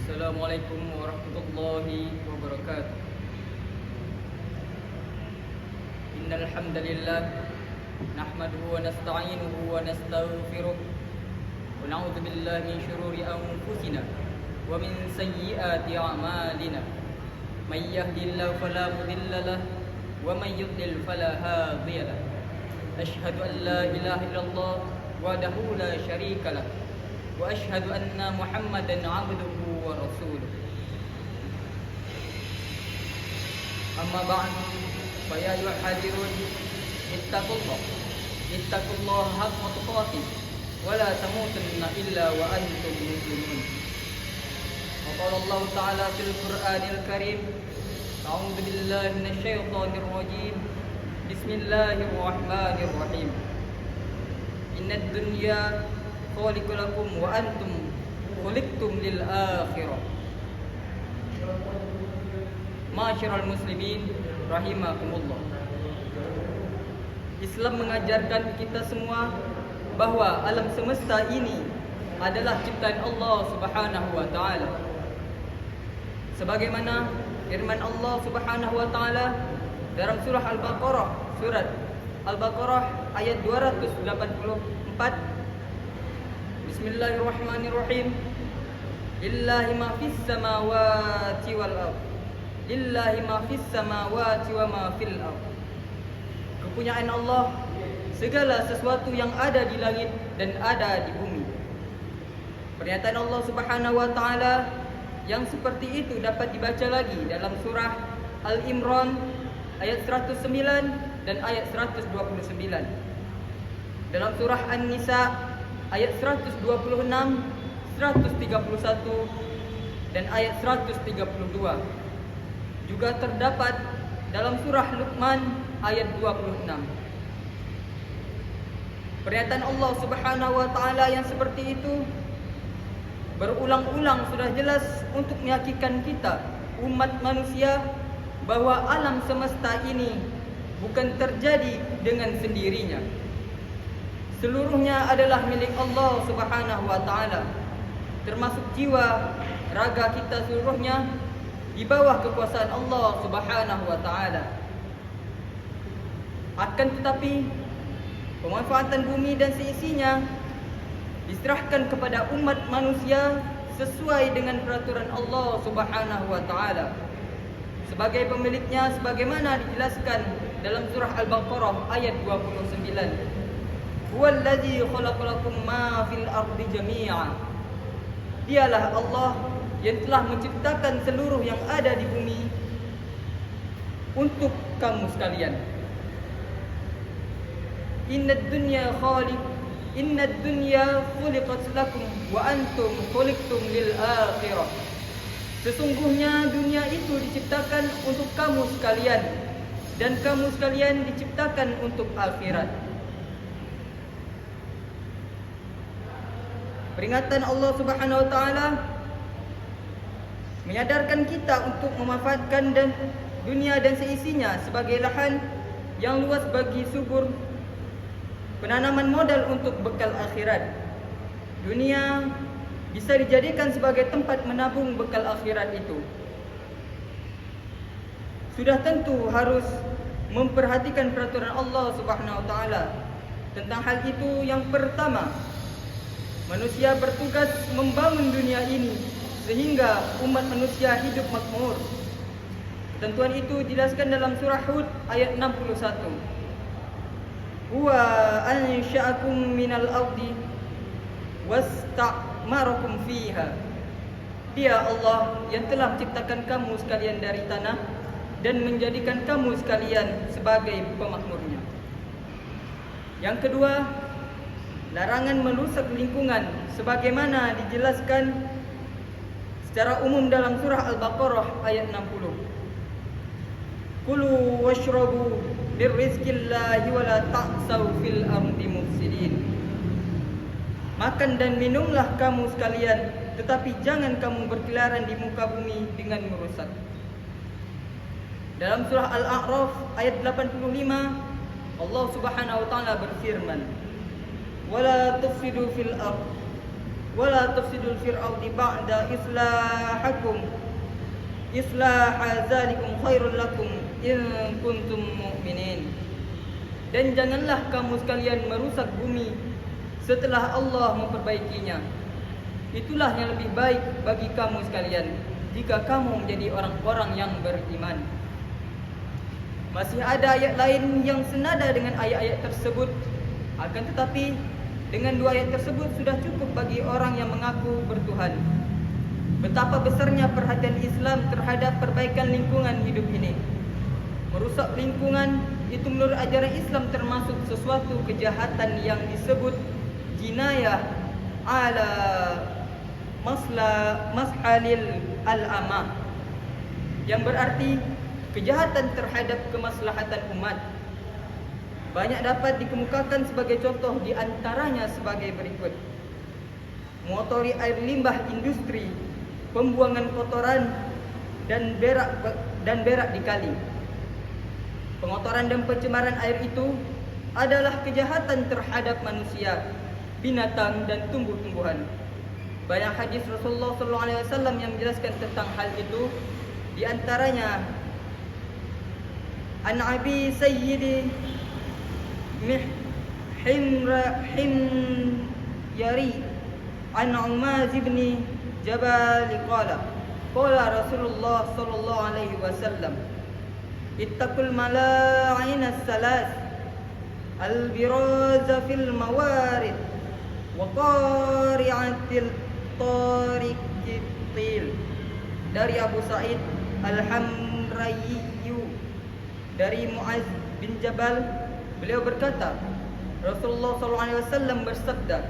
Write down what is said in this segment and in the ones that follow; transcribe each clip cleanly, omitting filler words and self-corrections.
Assalamualaikum warahmatullahi wabarakatuh. Innal hamdalillah nahmaduhu wa nasta'inuhu wa nastaghfiruh wa na'udzu billahi min shururi anfusina wa min sayyiati a'malina. May yahdihillahu fala mudilla lahu wa may yudlil fala hadiya lahu. Asyhadu an la ilaha illallah wahdahu la syarika lahu wa asyhadu anna Muhammadan 'abduhu wa rasuluh. Amma ba'du, fa ya ayyuhal hadirun ittaqullaha haqqa tuqatih wa la tamutunna illa wa antum muslimun. Wa qala Allah ta'ala fil Qur'anil Karim, a'udzu billahi minasy syaithanir rajim. Bismillahirrahmanirrahim. Innad dunya khaliqu lakum wa antum khuliqtum lil akhirah. Ma'asyiral muslimin rahimakumullah. Islam mengajarkan kita semua bahwa alam semesta ini adalah ciptaan Allah Subhanahu wa taala. Sebagaimana firman Allah Subhanahu wa taala dalam surah Al-Baqarah, surat Al-Baqarah ayat 284. Bismillahirrahmanirrahim. Lillahi ma fis samawati wal ardh. Lillahi ma fis samawati wa ma fil ardh. Kepunyaan Allah segala sesuatu yang ada di langit dan ada di bumi. Pernyataan Allah Subhanahu wa taala yang seperti itu dapat dibaca lagi dalam surah Al-Imran ayat 109 dan ayat 129. Dalam surah An-Nisa ayat 126, 131 dan ayat 132. Juga terdapat dalam surah Luqman ayat 26. Pernyataan Allah Subhanahu wa taala yang seperti itu berulang-ulang sudah jelas untuk meyakinkan kita umat manusia bahwa alam semesta ini bukan terjadi dengan sendirinya. Seluruhnya adalah milik Allah Subhanahu wa taala, termasuk jiwa, raga kita seluruhnya di bawah kekuasaan Allah Subhanahu wa taala. Akan tetapi pemanfaatan bumi dan seisinya diserahkan kepada umat manusia sesuai dengan peraturan Allah Subhanahu wa taala. Sebagai pemiliknya sebagaimana dijelaskan dalam surah Al-Baqarah ayat 29. Huwallazi khalaqalakum ma fil ardi jami'a. Dialah Allah yang telah menciptakan seluruh yang ada di bumi untuk kamu sekalian. Innad dunya khuliqat lakum wa antum khuliqtum lil akhirah. Sesungguhnya dunia itu diciptakan untuk kamu sekalian dan kamu sekalian diciptakan untuk akhirat. Peringatan Allah Subhanahu wa taala menyadarkan kita untuk memanfaatkan dan dunia dan seisinya sebagai lahan yang luas bagi subur penanaman modal untuk bekal akhirat. Dunia bisa dijadikan sebagai tempat menabung bekal akhirat itu. Sudah tentu harus memperhatikan peraturan Allah Subhanahu wa taala. Tentang hal itu, yang pertama, manusia bertugas membangun dunia ini sehingga umat manusia hidup makmur. Ketentuan itu dijelaskan dalam surah Hud ayat 61. Huwa ansha'akum minal ardi wasta'marakum fiha. Dia Allah yang telah menciptakan kamu sekalian dari tanah dan menjadikan kamu sekalian sebagai pemakmurnya. Yang kedua, larangan merusak lingkungan sebagaimana dijelaskan secara umum dalam surah Al-Baqarah ayat 60. Kulu washrabu lirizqillahi wa la ta'saw fil ardi mufsidin. Makan dan minumlah kamu sekalian, tetapi jangan kamu berkeliaran di muka bumi dengan merusak. Dalam surah Al-A'raf ayat 85, Allah Subhanahu wa taala berfirman, "Wala tufsidu fil ardh wala tufsidul fil ardi ba'da islaha zalikum khairul lakum in kuntum mu'minin. Dan janganlah kamu sekalian merusak bumi setelah Allah memperbaikinya. Itulah yang lebih baik bagi kamu sekalian jika kamu menjadi orang-orang yang beriman. Masih ada ayat lain yang senada dengan ayat-ayat tersebut. Akan tetapi dengan dua ayat tersebut sudah cukup bagi orang yang mengaku bertuhan. Betapa besarnya perhatian Islam terhadap perbaikan lingkungan hidup ini. Merusak lingkungan itu menurut ajaran Islam termasuk sesuatu kejahatan yang disebut jinayah ala mashalil al-amah, yang berarti kejahatan terhadap kemaslahatan umat. Banyak dapat dikemukakan sebagai contoh, di antaranya sebagai berikut: mengotori air limbah industri, pembuangan kotoran dan berak di kali. Pengotoran dan pencemaran air itu adalah kejahatan terhadap manusia, binatang dan tumbuh-tumbuhan. Banyak hadis Rasulullah SAW yang menjelaskan tentang hal itu. Di antaranya An Abi Sayyidi Himyari An Umaz ibn Jabal qala Rasulullah sallallahu alaihi wasallam, ittaqul mala'in as-salas al-biraza fil mawarid wa qari'atil tariqil. Dari Abu Sa'id Al-Hamrayi dari Muaz bin Jabal, beliau berkata, Rasulullah SAW bersabda,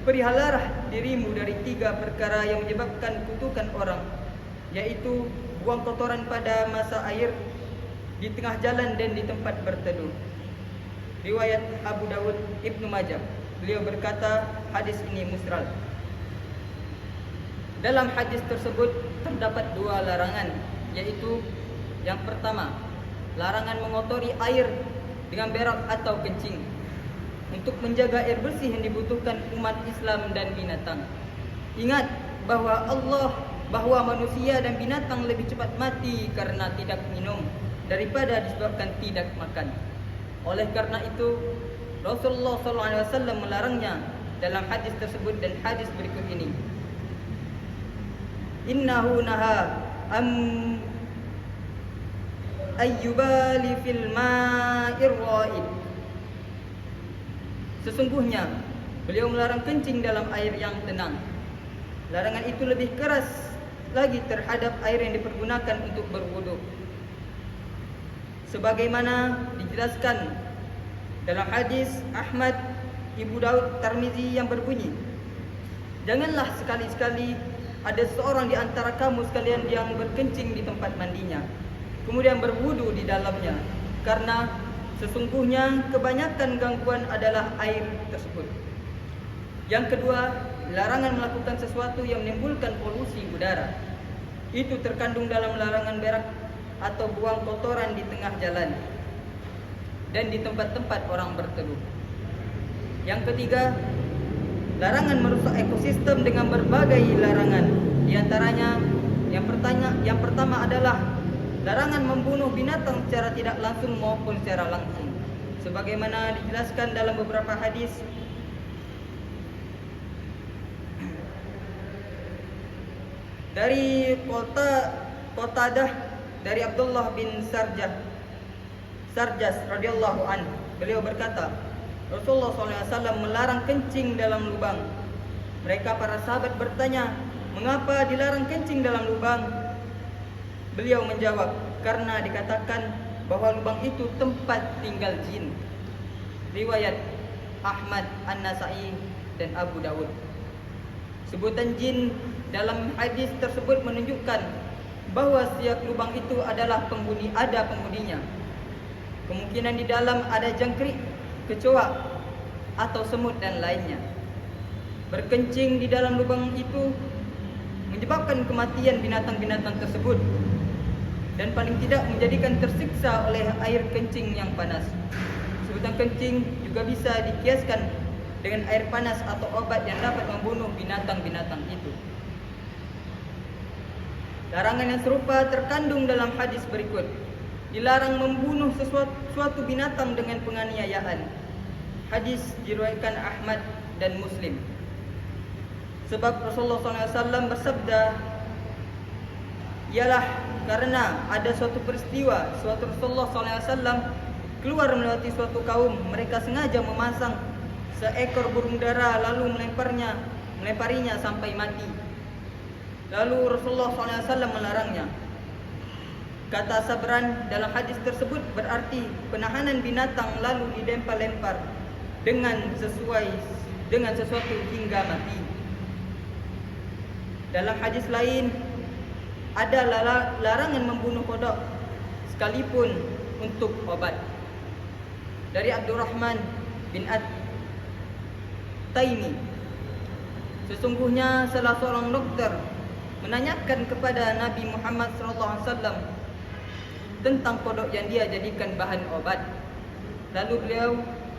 perihalalah dirimu dari 3 perkara yang menyebabkan kutukan orang, yaitu buang kotoran pada masa air, di tengah jalan dan di tempat berteduh. Riwayat Abu Dawud, Ibnu Majah. Beliau berkata, hadis ini musnad. Dalam hadis tersebut terdapat 2 larangan, yaitu yang pertama, larangan mengotori air dengan berak atau kencing. Untuk menjaga air bersih yang dibutuhkan umat Islam dan binatang. Ingat bahwa manusia dan binatang lebih cepat mati karena tidak minum daripada disebabkan tidak makan. Oleh karena itu, Rasulullah SAW melarangnya dalam hadis tersebut dan hadis berikut ini. Innahu naha ayyubali fil ma'ir ra'id. Sesungguhnya beliau melarang kencing dalam air yang tenang. Larangan itu lebih keras lagi terhadap air yang dipergunakan untuk berwudu. Sebagaimana dijelaskan dalam hadis Ahmad, Ibu Daud, Tirmizi yang berbunyi, janganlah sekali-sekali ada seorang di antara kamu sekalian yang berkencing di tempat mandinya, kemudian berwudu di dalamnya, karena sesungguhnya kebanyakan gangguan adalah air tersebut. Yang kedua, larangan melakukan sesuatu yang menimbulkan polusi udara. Itu terkandung dalam larangan berak atau buang kotoran di tengah jalan dan di tempat-tempat orang berteduh. Yang ketiga, larangan merusak ekosistem dengan berbagai larangan. Di antaranya yang pertama adalah larangan membunuh binatang secara tidak langsung maupun secara langsung, sebagaimana dijelaskan dalam beberapa hadis. Dari Qatadah dari Abdullah bin Sarjas radhiyallahu anhu, beliau berkata, Rasulullah SAW melarang kencing dalam lubang. Mereka para sahabat bertanya, mengapa dilarang kencing dalam lubang? Beliau menjawab, karena dikatakan bahwa lubang itu tempat tinggal jin. Riwayat Ahmad, An-Nasai dan Abu Dawud. Sebutan jin dalam hadis tersebut menunjukkan bahwa setiap lubang itu adalah penghuninya. Kemungkinan di dalam ada jangkrik, kecoa atau semut dan lainnya. Berkencing di dalam lubang itu menyebabkan kematian binatang-binatang tersebut dan paling tidak menjadikan tersiksa oleh air kencing yang panas. Sebutan kencing juga bisa dikiaskan dengan air panas atau obat yang dapat membunuh binatang-binatang itu. Larangan yang serupa terkandung dalam hadis berikut. Dilarang membunuh suatu binatang dengan penganiayaan. Hadis diriwayatkan Ahmad dan Muslim. Sebab Rasulullah SAW bersabda, ialah karena ada suatu peristiwa, suatu Rasulullah SAW keluar melewati suatu kaum, mereka sengaja memasang seekor burung dara lalu melemparinya sampai mati. Lalu Rasulullah SAW melarangnya. Kata Sabran dalam hadis tersebut berarti penahanan binatang lalu dilempar-lempar dengan sesuatu hingga mati. Dalam hadis lain ada larangan membunuh kodok sekalipun untuk obat. Dari Abdurrahman bin At-Taimi, sesungguhnya salah seorang dokter menanyakan kepada Nabi Muhammad SAW tentang kodok yang dia jadikan bahan obat. Lalu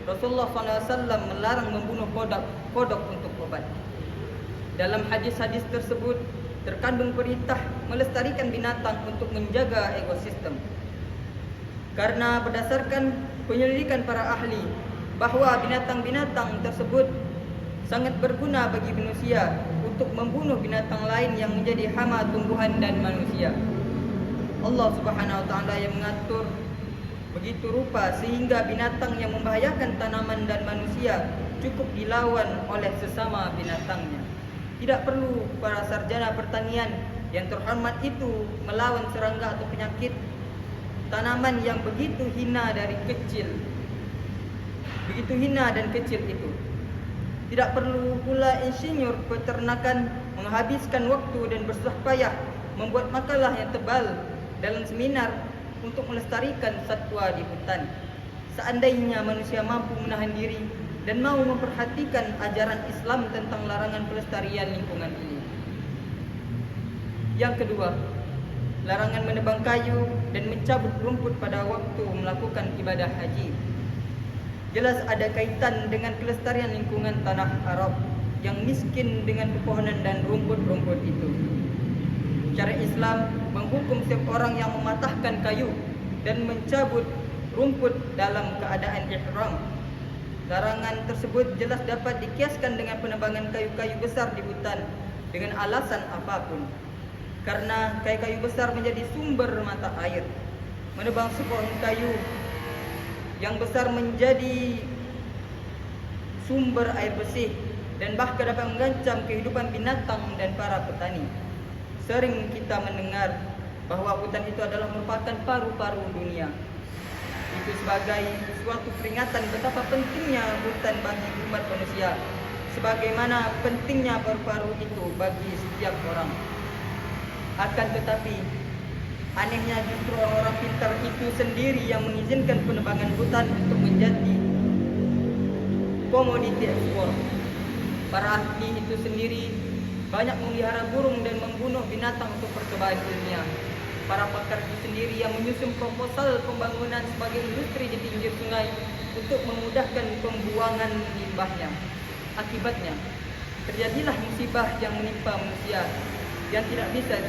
Rasulullah SAW melarang membunuh kodok untuk obat. Dalam hadis-hadis tersebut terkandung perintah melestarikan binatang untuk menjaga ekosistem. Karena berdasarkan penyelidikan para ahli bahwa binatang-binatang tersebut sangat berguna bagi manusia untuk membunuh binatang lain yang menjadi hama tumbuhan dan manusia. Allah Subhanahu wa taala yang mengatur begitu rupa sehingga binatang yang membahayakan tanaman dan manusia cukup dilawan oleh sesama binatangnya. Tidak perlu para sarjana pertanian yang terhormat itu melawan serangga atau penyakit tanaman yang begitu hina dan kecil itu. Tidak perlu pula insinyur peternakan menghabiskan waktu dan bersusah payah membuat makalah yang tebal dalam seminar untuk melestarikan satwa di hutan. Seandainya manusia mampu menahan diri dan mau memperhatikan ajaran Islam tentang larangan pelestarian lingkungan ini. Yang kedua, larangan menebang kayu dan mencabut rumput pada waktu melakukan ibadah haji. Jelas ada kaitan dengan kelestarian lingkungan tanah Arab yang miskin dengan pepohonan dan rumput-rumput itu. Syariat Islam menghukum setiap orang yang mematahkan kayu dan mencabut rumput dalam keadaan ihram. Larangan tersebut jelas dapat dikiaskan dengan penebangan kayu-kayu besar di hutan dengan alasan apapun. Karena kayu-kayu besar menjadi sumber mata air. Menebang sebuah kayu yang besar menjadi sumber air bersih dan bahkan dapat mengancam kehidupan binatang dan para petani. Sering kita mendengar bahwa hutan itu adalah merupakan paru-paru dunia. Itu sebagai suatu peringatan betapa pentingnya hutan bagi umat manusia, sebagaimana pentingnya paru-paru itu bagi setiap orang. Akan tetapi, anehnya justru orang-orang pintar itu sendiri yang mengizinkan penebangan hutan untuk menjadi komoditi ekspor. Para ahli itu sendiri banyak memelihara burung dan membunuh binatang untuk percobaan ilmiah. Para pakar itu sendiri yang menyusun proposal pembangunan sebagai industri di pinggir sungai untuk memudahkan pembuangan limbahnya. Akibatnya, terjadilah musibah yang menimpa manusia yang tidak bisa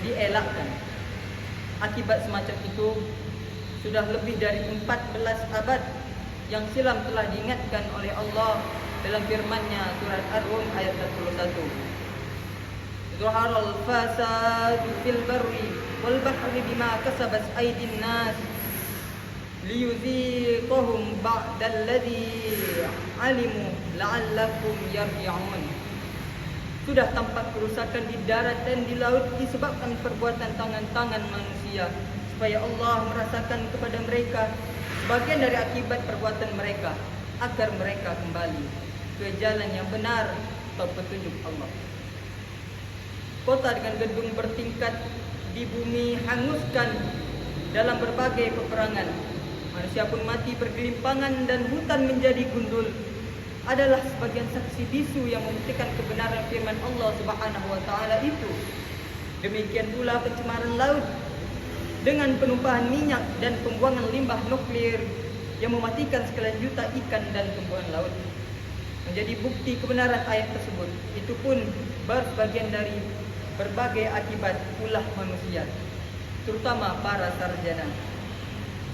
dielakkan. Akibat semacam itu sudah lebih dari 14 abad yang silam telah diingatkan oleh Allah dalam firman-Nya surat Ar-Rum ayat 41. Zuharal fasadu fil barri wal bahri bima kasabat aydin nas liyuziqahum ba'dalladzi alimu la'allakum yarji'un. Sudah tampak kerusakan di darat dan di laut disebabkan perbuatan tangan-tangan manusia, supaya Allah merasakan kepada mereka sebagian dari akibat perbuatan mereka, agar mereka kembali ke jalan yang benar atau petunjuk Allah. Kota dengan gedung bertingkat di bumi hanguskan dalam berbagai peperangan. Manusia pun mati bergelimpangan dan hutan menjadi gundul. Adalah sebagian saksi bisu yang membuktikan kebenaran firman Allah Subhanahu wa taala itu. Demikian pula pencemaran laut dengan penumpahan minyak dan pembuangan limbah nuklir yang mematikan sekian juta ikan dan tumbuhan laut. menjadi bukti kebenaran ayat tersebut. Itu pun bagian dari berbagai akibat ulah manusia, terutama para sarjana.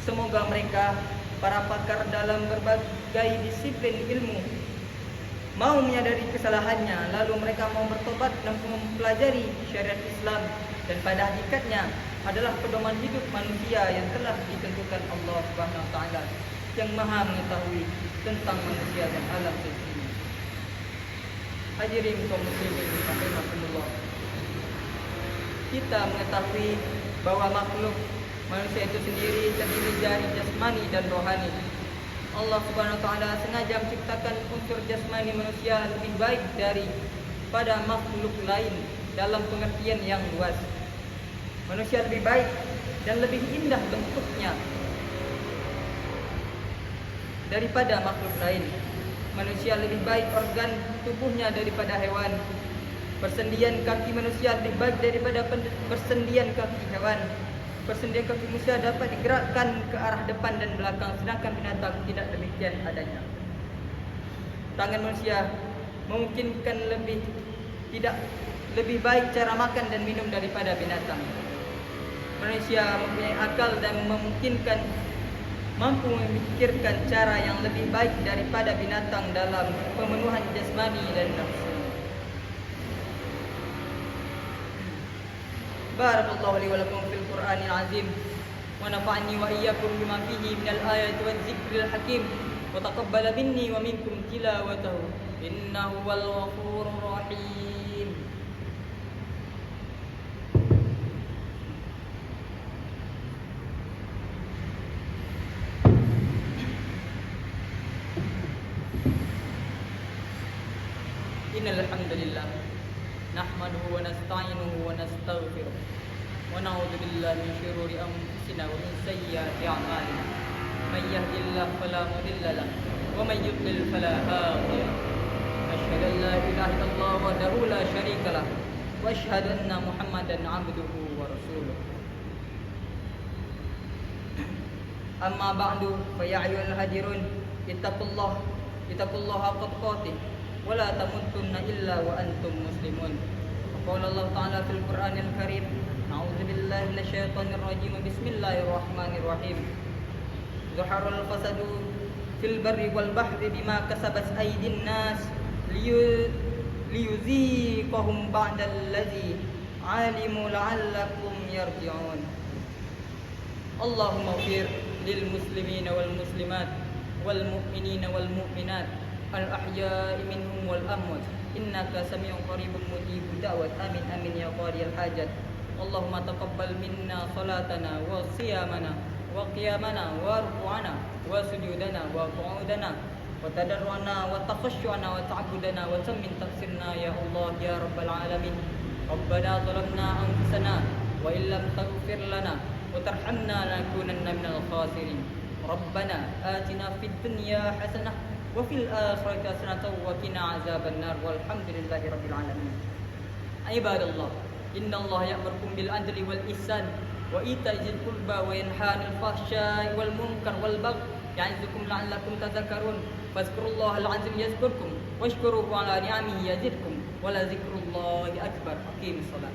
Semoga mereka, para pakar dalam berbagai disiplin ilmu, mau menyadari kesalahannya, lalu mereka mau bertobat dan mempelajari syariat Islam, dan pada hakikatnya adalah pedoman hidup manusia yang telah ditentukan Allah Subhanahu wa taala yang Maha mengetahui tentang manusia dan alam semesta. Hadirin kaum muslimin rahimakumullah. Kita mengetahui bahwa makhluk manusia itu sendiri terdiri dari jasmani dan rohani. Allah Subhanahu wa taala sengaja menciptakan unsur jasmani manusia lebih baik daripada makhluk lain dalam pengertian yang luas. Manusia lebih baik dan lebih indah bentuknya daripada makhluk lain. Manusia lebih baik organ tubuhnya daripada hewan. Persendian kaki manusia lebih baik daripada persendian kaki hewan. Persendian kaki manusia dapat digerakkan ke arah depan dan belakang, sedangkan binatang tidak demikian adanya. Tangan manusia memungkinkan lebih baik cara makan dan minum daripada binatang. Manusia mempunyai akal dan mampu memikirkan cara yang lebih baik daripada binatang dalam pemenuhan jasmani dan nafsu. Barakallahu li wa lakum fil Qur'anil azim wa nafa'ani wa iyyakum bima fihi minal ayati waz zikril hakim wa taqabbala minni wa minkum tilawatahu innahu wal ghafurur rahim. Innal hamdalillah nahmaduhu wa nasta'inuhu wa nastaghfiruh wa na'udzu billahi min shururi anfusina wa min sayyiati a'malina. May yahdihillahu fala mudilla lahu wa may yudlil fala hadiya lahu. Asyhadu an la ilaha illallah wahdahu la syarika lahu wa asyhadu anna Muhammadan 'abduhu wa rasuluh. Amma ba'du fa ya ayyuhal hadirun ittaqullaha haqqa tuqatih wa la tamutunna illa wa antum muslimun. Qala Allah Ta'ala fil Qur'anil Karim, a'udzu billahi minasyaitonir rajim. Bismillahirrahmanirrahim. Zaharul fasadu fil barri wal bahri bima kasabat aydin nas liyuziqahum ba'dal ladzi 'alimu la'allakum yarji'un. Allahumma ighfir lil muslimina wal muslimat wal mu'minina wal mu'minat al ahya'i minhum wal amwat innaka sami'un qaribun mujibud da'wat. Amin amin ya qadiyal hajat. Allahumma taqabbal minna salatana wa siyamana wa qiyamana wa ruku'ana wa sujudana wa qu'udana wa tadarruana wa takhashshu'ana wa ta'abbudana wa tammin taqsirna ya Allah ya rabbal alamin. Rabbana zalamna anfusana wa illam taghfir lana wa tarhamna lanakunanna minal khasirin. Rabbana atina fid dunya hasanah wa fil akhirati hasanatan wa qina azaban nar. Walhamdulillahi rabbil alamin. Ibadallah, innallaha ya'murukum bil adli wal ihsan wa ita'i dzil qurba wa yanha 'anil fahsya'i wal munkar wal baghi ya'izukum la'allakum tadhakkarun. Fazkurullahal 'azim yazkurkum washkuruhu 'ala ni'amihi yazidkum wa la dzikrullahi akbar. Aqimis shalah.